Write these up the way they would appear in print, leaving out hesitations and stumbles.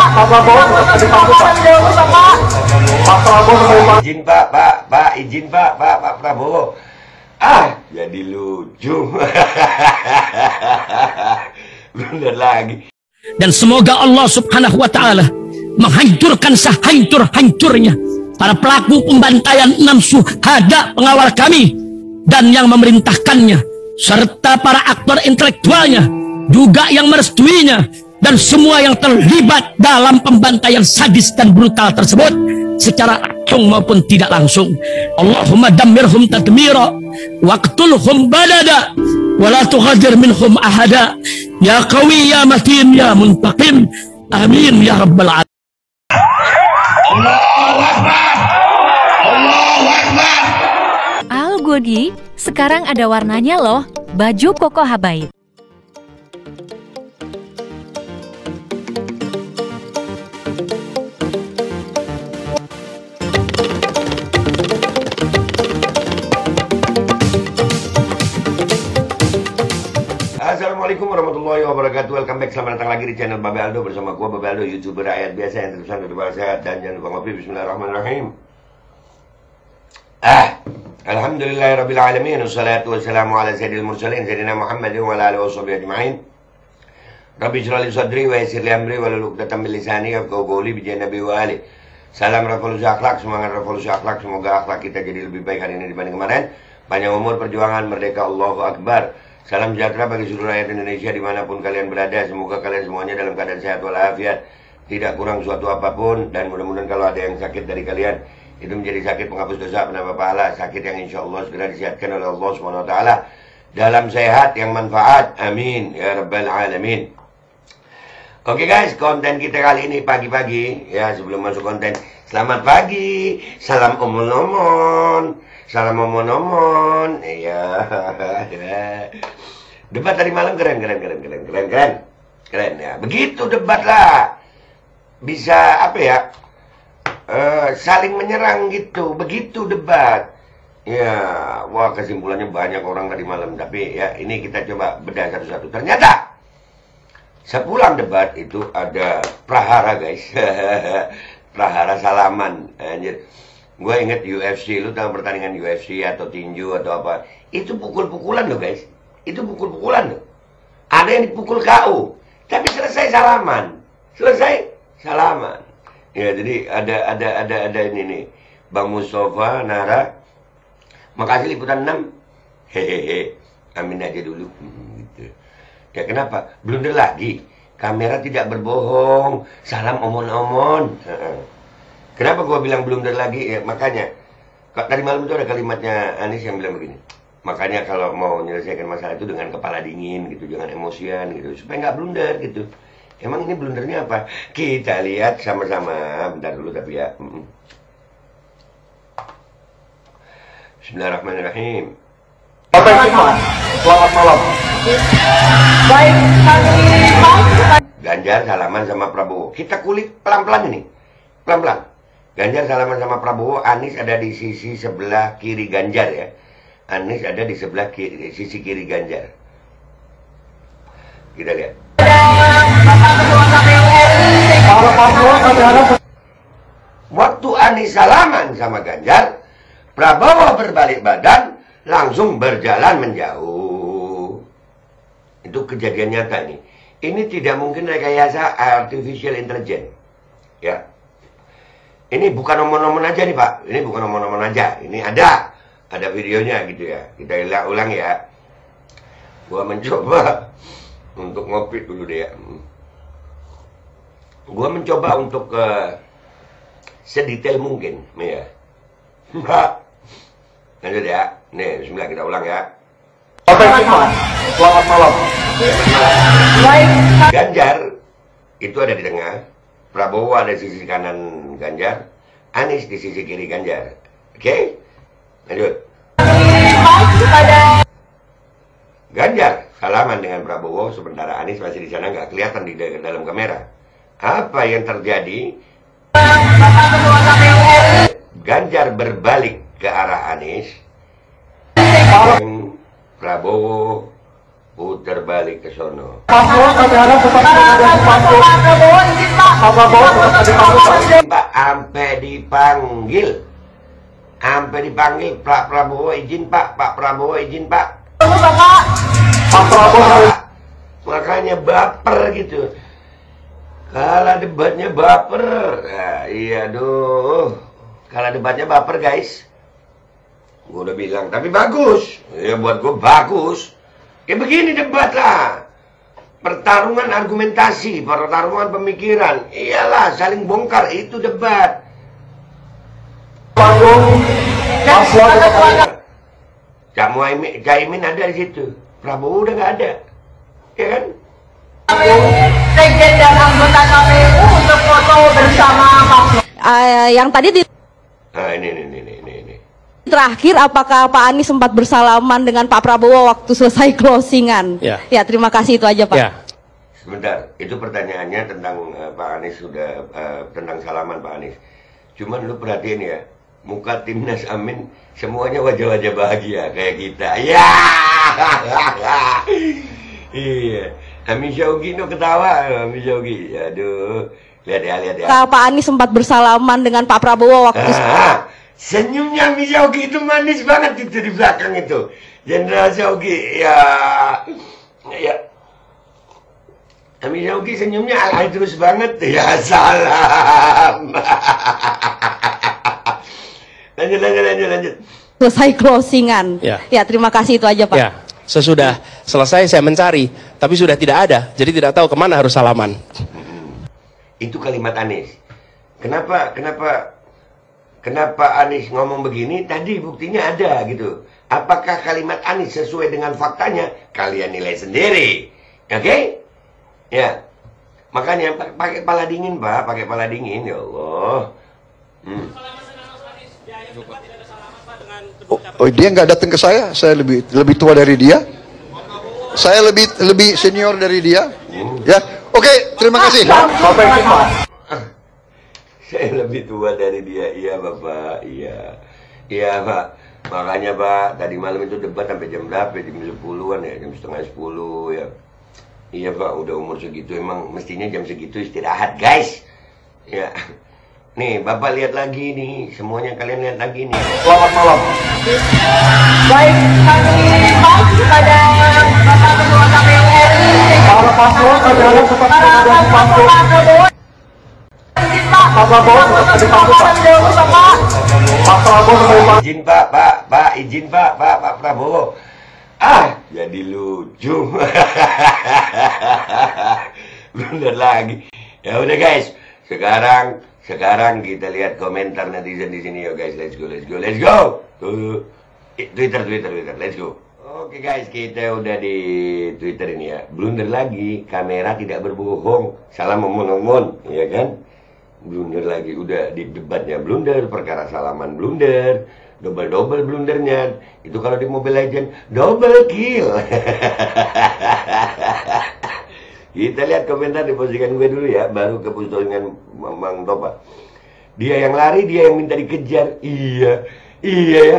Pak Prabowo untuk ke depan Pak. Pak Prabowo izin Pak izin Pak Prabowo. Jadi lucu. Bener lagi. Dan semoga Allah Subhanahu wa Ta'ala menghancurkan sehancur-hancurnya para pelaku pembantaian 6 syuhada pengawal kami dan yang memerintahkannya, serta para aktor intelektualnya juga yang merestuinya, dan semua yang terlibat dalam pembantaian sadis dan brutal tersebut secara langsung maupun tidak langsung. Allahumma dammirhum tadmira waqtulhum badada wala tughadir minhum ahada ya qawi ya matin ya muntaqim amin ya rabbal alamin. Al Godi, sekarang ada warnanya loh, baju koko habaib. Assalamualaikum warahmatullahi wabarakatuh. Welcome back, selamat datang lagi di channel Babe Aldo. Bersama gua Babe Aldo, YouTuber rakyat biasa yang terusan dari sehat. Dan jangan lupa ngopi. Bismillahirrahmanirrahim. Alhamdulillahirrabbilalamin. Wassalatu wassalamu ala sayyidil mursalin Sayyidina Muhammadin wa ala alihi wa sahbihi ajma'in. Rabbi shrah li sadri wa yassir li amri wa hlul 'uqdatam min lisani yafqahu qawli bi nabi wa ali. Salam revolusi akhlak, semangat revolusi akhlak. Semoga akhlak kita jadi lebih baik hari ini dibanding kemarin. Panjang umur, perjuangan, merdeka, Allahu Akbar. Salam sejahtera bagi seluruh rakyat Indonesia dimanapun kalian berada. Semoga kalian semuanya dalam keadaan sehat walafiat, tidak kurang suatu apapun. Dan mudah-mudahan kalau ada yang sakit dari kalian, itu menjadi sakit penghapus dosa, penambah pahala, sakit yang insya Allah segera disehatkan oleh Allah SWT dalam sehat yang manfaat. Amin ya rabbal alamin. Oke guys, konten kita kali ini pagi-pagi ya. Sebelum masuk konten, selamat pagi, salam omon-omon, salam omon-omon. Iya. Debat tadi malam keren ya. Begitu debat lah, bisa apa ya, saling menyerang gitu. Begitu debat ya. Wah, kesimpulannya banyak orang tadi malam. Tapi ya, ini kita coba bedah satu-satu. Ternyata sepulang debat itu ada prahara guys. Prahara salaman anjir. Gue inget UFC, lu tahu pertandingan UFC atau tinju atau apa, itu pukul-pukulan loh guys. Itu pukul-pukulan loh. Ada yang dipukul KO, tapi selesai salaman. Selesai salaman. Ya, jadi ada ini nih. Bang Mustafa, Nara, makasih liputan 6. Hehehe, amin aja dulu. Gitu. Ya kenapa? Blunder lagi. Kamera tidak berbohong. Salam omon-omon. Kenapa gua bilang blunder lagi? Ya, makanya tadi malam itu ada kalimatnya Anies yang bilang begini. Makanya kalau mau menyelesaikan masalah itu dengan kepala dingin gitu, jangan emosian gitu, supaya nggak blunder gitu. Emang ini blundernya apa? Kita lihat sama-sama. Bentar dulu tapi ya. Bismillahirrahmanirrahim. Selamat malam. Baik, Ganjar salaman sama Prabowo. Kita kulik pelan-pelan ini. Pelan-pelan. Ganjar salaman sama Prabowo, Anies ada di sisi sebelah kiri Ganjar ya. Anies ada di sebelah kiri, sisi kiri Ganjar. Kita lihat. Waktu Anies salaman sama Ganjar, Prabowo berbalik badan, langsung berjalan menjauh. Itu kejadian nyata nih. Ini tidak mungkin rekayasa artificial intelligence. Ya. Ini bukan omon-omon aja nih Pak. Ini bukan omon-omon aja. Ini ada videonya gitu ya. Kita ulang ya. Gua mencoba untuk ngopi dulu deh ya. Gua mencoba untuk sedetail mungkin ya. Lanjut ya. Nih, bismillah, kita ulang ya. Selamat malam. Ganjar itu ada di tengah, Prabowo ada di sisi kanan Ganjar, Anies di sisi kiri Ganjar. Oke? Lanjut. Ganjar salaman dengan Prabowo, sementara Anies masih di sana, nggak kelihatan di dalam kamera. Apa yang terjadi? Ganjar berbalik ke arah Anies, Prabowo putar balik ke sono. Pak Prabowo dipanggil. Pak, sampai dipanggil. Sampai dipanggil, Pak Prabowo izin Pak, Pak Prabowo izin Pak. Pak Prabowo. Makanya baper gitu. Kalah debatnya baper. Nah, iya doh. Kalah debatnya baper guys. Gue udah bilang, tapi bagus. Ya buat gue bagus. Kayak begini debat lah. Pertarungan argumentasi, pertarungan pemikiran. Iyalah, saling bongkar, itu debat. Caimin ada di situ. Prabowo udah nggak ada. Ya kan? Sekjen dan anggota KPU untuk foto bersama Pak. Yang tadi di Nah, ini. terakhir, apakah Pak Anies sempat bersalaman dengan Pak Prabowo waktu selesai closingan? Ya, terima kasih, itu aja Pak. Ya. Sebentar, itu pertanyaannya tentang Pak Anies sudah tentang salaman Pak Anies. Cuman lu perhatiin ya, muka timnas Amin semuanya wajah-wajah bahagia kayak kita. Ya. Iya. Amin Syaugi no ketawa, Amin Syaugi. Aduh, lihat ya. Pak Anies sempat bersalaman dengan Pak Prabowo waktu senyumnya Amin Syaugi itu manis banget itu di belakang itu. Jenderal Syaugi, ya. Amin Syaugi senyumnya alay terus banget. Ya salam. Lanjut. selesai closingan. Ya, terima kasih, itu aja Pak. Ya, sesudah selesai saya mencari, tapi sudah tidak ada, jadi tidak tahu kemana harus salaman. Itu kalimat Anies. Kenapa Anies ngomong begini? Tadi buktinya ada gitu. Apakah kalimat Anies sesuai dengan faktanya? Kalian nilai sendiri. Oke? Ya. Makanya pakai kepala dingin, Pak. Pakai kepala dingin, ya Allah. Oh, dia nggak datang ke saya lebih tua dari dia. Saya lebih senior dari dia. Ya, oke, terima kasih. Saya lebih tua dari dia, iya Bapak, iya Pak. Makanya Pak, tadi malam itu debat sampai jam berapa? Jam 10-an ya, jam setengah 10 ya. Iya Pak, udah umur segitu emang mestinya jam segitu istirahat guys. Ya, nih Bapak lihat lagi nih, semuanya kalian lihat lagi nih. Selamat malam. Baik, kami mohon kepada Bapak Ketua KPU RI. Para paslon adalah seperti yang dipanggil. Pak Prabowo dipanggil. Pak Prabowo Izin Pak Prabowo. Jadi lucu. Bener lagi. Ya udah guys, sekarang kita lihat komentar netizen di sini yo guys. Let's go. Twitter, let's go. Oke guys, kita udah di Twitter ini ya. Blunder lagi, kamera tidak berbohong. Salah omong, ya kan? Blunder lagi, udah di debatnya blunder, perkara salaman blunder, double blundernya. Itu kalau di Mobile Legend double kill. Kita lihat komentar di postingan gue dulu ya, baru ke postingan Mang Topa. Dia yang lari, dia yang minta dikejar. Iya ya.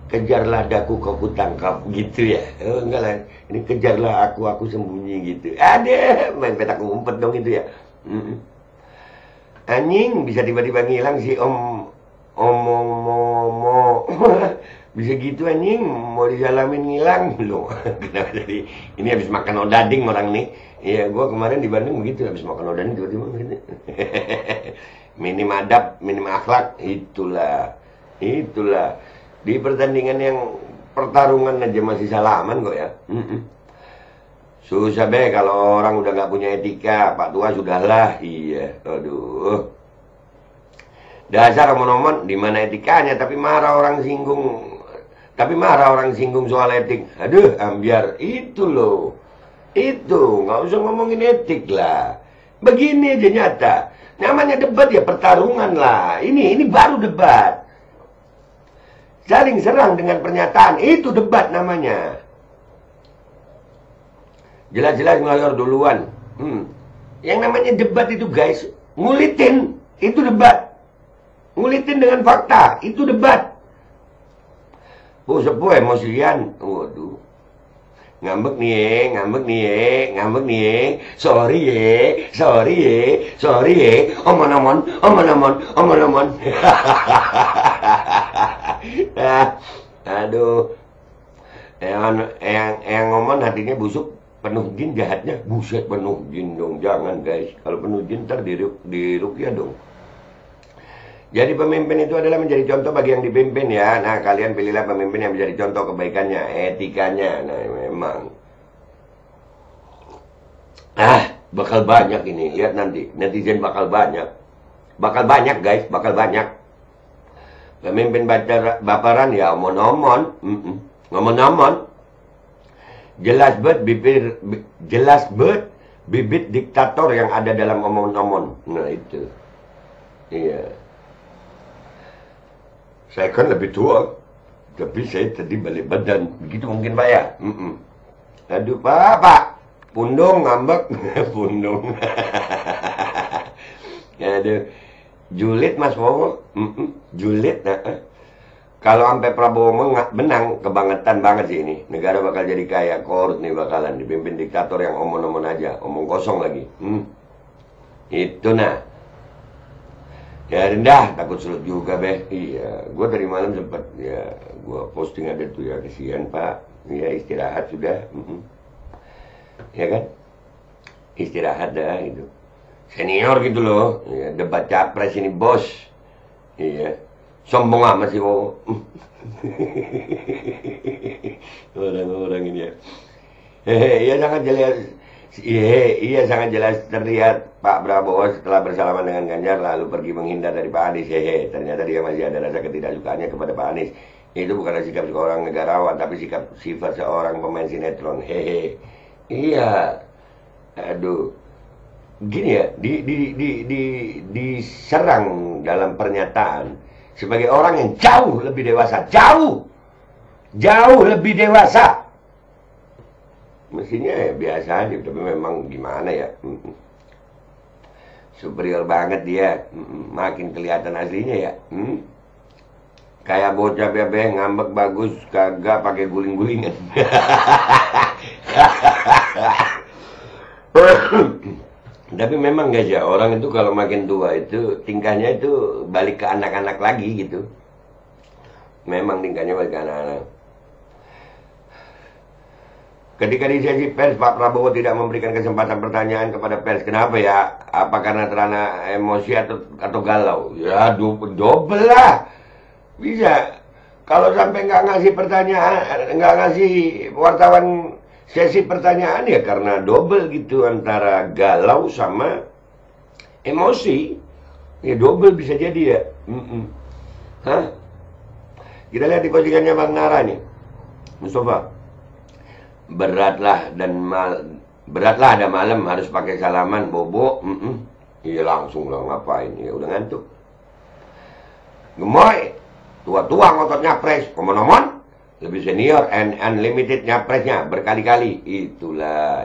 Kejarlah daku kau kutangkap gitu ya. Oh, enggak lah, ini kejarlah aku sembunyi gitu. Ada main petak umpet dong itu ya. Anjing bisa tiba-tiba ngilang sih Om bisa gitu anjing, mau disalamin ngilang loh. Kenapa jadi ini habis makan odading orang nih. Iya, gua kemarin di Bandung begitu, habis makan odading tiba-tiba gitu. Minim adab, minim akhlak, itulah di pertandingan yang pertarungan aja masih salaman kok ya. Susah be kalau orang udah nggak punya etika. Pak Tua sudahlah. Iya, aduh. Dasar omong-omong di mana etikanya, tapi marah orang singgung soal etik. Aduh, ambiar itu loh. Itu nggak usah ngomongin etik lah. Begini aja nyata. Namanya debat ya pertarungan lah. Ini baru debat. Saling serang dengan pernyataan, itu debat namanya. Jelas-jelas ngelor duluan. Yang namanya debat itu guys, ngulitin, itu debat. Ngulitin dengan fakta, itu debat. Sepuh emosian. Waduh. Ngambek nih, ngambek nih, ngambek nih. Sorry ye. Omon. Aduh. Yang ngomong hatinya busuk, penuh jin jahatnya. Buset, penuh jin dong. Jangan guys, kalau penuh jin ntar diruqyah dong. Jadi pemimpin itu adalah menjadi contoh bagi yang dipimpin ya. Nah, kalian pilihlah pemimpin yang menjadi contoh kebaikannya, etikanya. Nah, memang. Bakal banyak ini. Lihat nanti, netizen bakal banyak. Bakal banyak guys, bakal banyak. Pemimpin baperan ya omon-omon. Ngomong-ngomong. Jelas bet bibit diktator yang ada dalam omon-omon. Nah, itu. Iya. Saya kan lebih tua, tapi saya tadi balik badan. Begitu mungkin Pak ya? Aduh Pak. Pundung ngambek. Pundung. Aduh. Julid Mas Bowo. Julid. Kalau sampai Prabowo menang, kebangetan banget sih ini. Negara bakal jadi kaya, korut nih bakalan. Dipimpin diktator yang omong-omong aja. Omong kosong lagi. Itu nah. Ya rendah, takut sulut juga beh. Iya, gue tadi malam sempet ya, gue posting ada tuh ya, kesian Pak. Ya istirahat sudah. Ya kan? Istirahat dah itu. Senior gitu loh. Ya, debat capres ini bos. Iya. Sombong amat sih kok. Orang-orang ini ya. Iya sangat jelas. Iya sangat jelas terlihat Pak Prabowo setelah bersalaman dengan Ganjar lalu pergi menghindar dari Pak Anies. Ternyata dia masih ada rasa ketidaksukaannya kepada Pak Anies. Itu bukanlah sikap seorang negarawan, tapi sifat seorang pemain sinetron. Iya. Aduh. Gini ya, diserang dalam pernyataan sebagai orang yang jauh lebih dewasa, jauh lebih dewasa. Mestinya ya biasa aja, tapi memang gimana ya, superior banget dia, makin kelihatan aslinya ya. Kayak bocah bebek ngambek bagus, kagak pakai guling-gulingan. Tapi memang guys ya, orang itu kalau makin tua itu tingkahnya itu balik ke anak-anak lagi gitu. Memang tingkahnya balik ke anak-anak. Ketika di sesi pers, Pak Prabowo tidak memberikan kesempatan pertanyaan kepada pers. Kenapa ya? Apa karena terana emosi atau galau? Ya double lah. Bisa. Kalau sampai nggak ngasih pertanyaan, nggak ngasih wartawan sesi pertanyaan ya karena double gitu antara galau sama emosi. Ya double bisa jadi ya. Kita lihat di postingannya Bang Nara nih, Mustafa. Beratlah ada malam harus pakai salaman bobo. Iya langsung lah ngapain ya udah ngantuk. Gemoy, tua-tua ngotot nyapres, omon-omon lebih senior and unlimited nyapresnya berkali-kali. Itulah.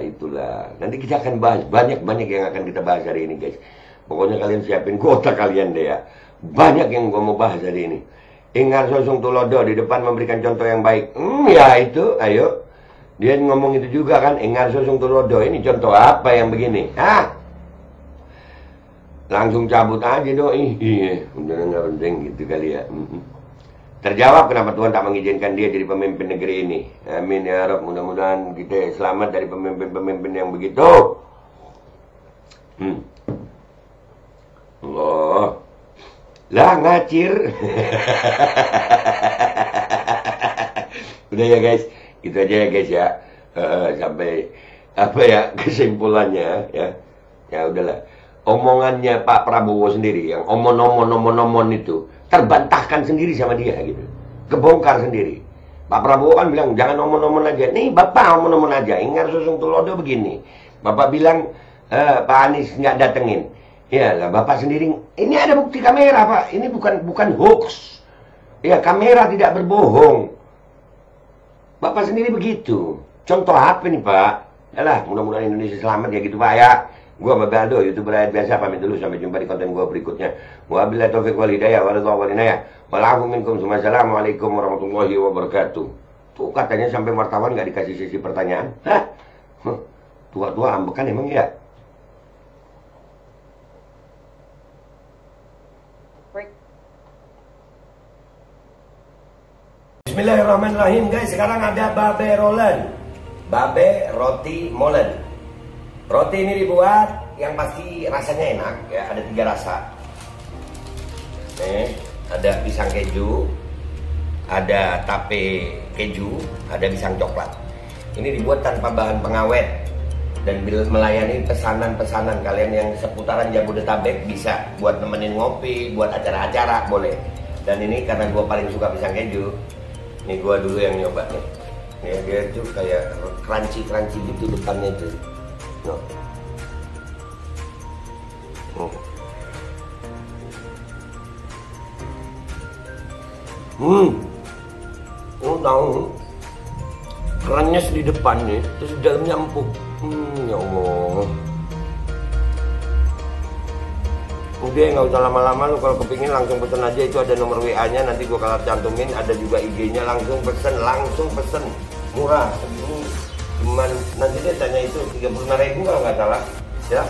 Nanti kita akan bahas banyak yang akan kita bahas hari ini guys. Pokoknya kalian siapin kuota kalian deh ya. Banyak yang gua mau bahas hari ini. Ingat Sosong Tulodo di depan memberikan contoh yang baik. Ya itu, ayo. Dia ngomong itu juga kan, Engar Sosong Tulodo. Ini contoh apa yang begini? Langsung cabut aja doi. Iya, udah nggak penting gitu kali ya. Terjawab kenapa Tuhan tak mengizinkan dia jadi pemimpin negeri ini. Amin ya Rabb. Mudah-mudahan kita selamat dari pemimpin-pemimpin yang begitu. Allah. Lah ngacir. Udah ya guys. Itu aja ya guys ya, sampai apa ya kesimpulannya ya, ya udahlah. Omongannya Pak Prabowo sendiri yang omon-omon itu terbantahkan sendiri sama dia gitu, kebongkar sendiri. Pak Prabowo kan bilang jangan omon-omon aja, nih Bapak omon-omon aja. Ingat Sosong Tulodo begini, Bapak bilang Pak Anies nggak datengin, ya lah Bapak sendiri. Ini ada bukti kamera Pak, ini bukan hoax, ya kamera tidak berbohong. Bapak sendiri begitu. Contoh apa nih Pak? Yalah, mudah-mudahan Indonesia selamat ya gitu Pak ya. Gua Mbak Aldo, YouTuber rakyat biasa, pamit dulu. Sampai jumpa di konten gua berikutnya. Wabillahi taufiq wal hidayah. Wassalamualaikum warahmatullahi wabarakatuh. Tuh katanya sampai wartawan nggak dikasih sesi pertanyaan. Hah? Tua-tua ambekan emang ya? Bismillahirrahmanirrahim guys, sekarang ada babe rolen, babe roti molen. Roti ini dibuat yang pasti rasanya enak ya, ada 3 rasa. Nih, ada pisang keju, ada tape keju, ada pisang coklat. Ini dibuat tanpa bahan pengawet dan melayani pesanan-pesanan kalian yang seputaran Jabodetabek, bisa buat nemenin ngopi, buat acara-acara boleh. Dan ini karena gue paling suka pisang keju. Ini gua dulu yang nyoba nih. Nih dia tuh kayak crunchy gitu depannya tuh. No. Lu tahu kerennya di depannya, terus dalamnya empuk. Ya Allah. Udah nggak usah lama-lama, lu kalau kepingin langsung pesen aja, itu ada nomor WA-nya, nanti gua kalau cantumin, ada juga IG-nya, langsung pesen, murah. Ini cuman nanti dia tanya itu 35.000 kalau nggak salah, ya.